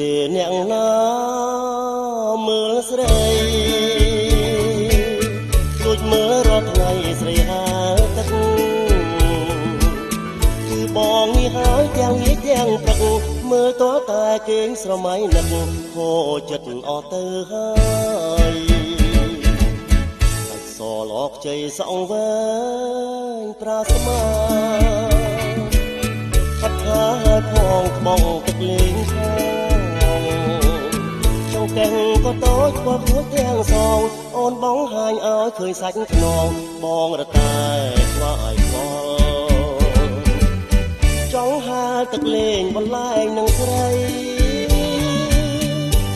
ទេអ្នកណាមើលស្រីដូចមើលរាល់ថ្ងៃស្រីហើទឹកគឺបងនេះហើយទាំងនេះទាំងព្រឹកមើលតើតែគេងស្រមៃនឹកហូរចិត្តអស់ទៅហើយសាច់សលអខ្ចីសងវែងប្រាស្មាបាត់ថាផងក្បងទឹកលេងខាចង់ទាំងក៏តូចក៏គួរទាំងសងអូនបងហាញឲ្យឃើញសាច់ខ្នងបងរតែខ្វល់ឲ្យខ្វល់ចង់ហាលទឹកលេងបន្លែងនឹងស្រី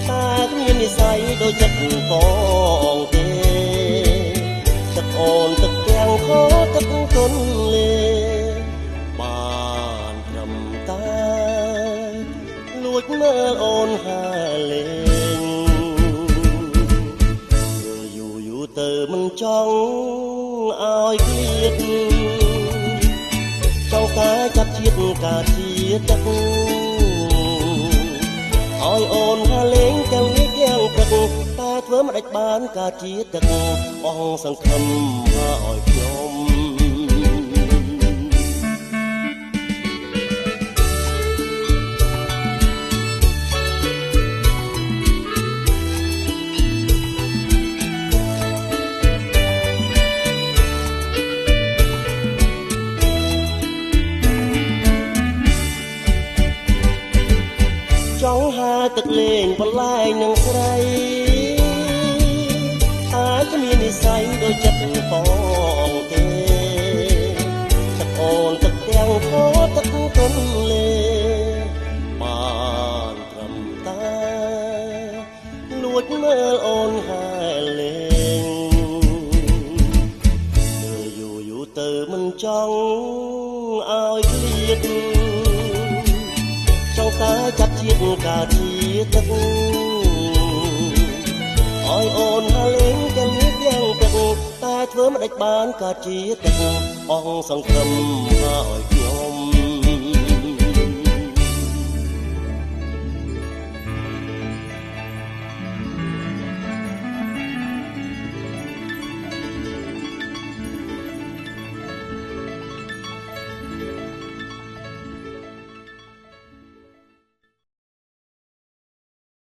តែគ្មាននិស័យដូចចិត្តបងទេទឹកអូនទឹកទាំងខោទឹកទុនលេបានត្រឹមតែលួចមើលអូនហើលេងយូរយូរទៅមិនចង់ឲ្យឃ្លាតចង់តែចាប់ជាតិការជាតិទឹកឲ្យអូនហើលេងទាំងនេះទាំងព្រឹកតែធ្វើមិនដេចបានការជាតិទឹកអងសង្ឃឹមឲ្យខ្ញុំចង់ហាទឹកលេងបន្លែងនឹងស្រីតែគ្មាននិស័យដូចចិត្តបងទេទឹកអូនទឹកទាំងខោទឹកទុនលេបានត្រឹមតែលួចមើលអូនហើលេងយូរយូរទៅមិនចង់ឲ្យឃ្លាតចង់តែចាប់ជាតិការជាតិទឹកឲ្យអូនហើលេងទាំងនេះទាំងទឹកតែធ្វើមិនដេចបានការជាតិទឹកអងសង្ឃឹមឲ្យ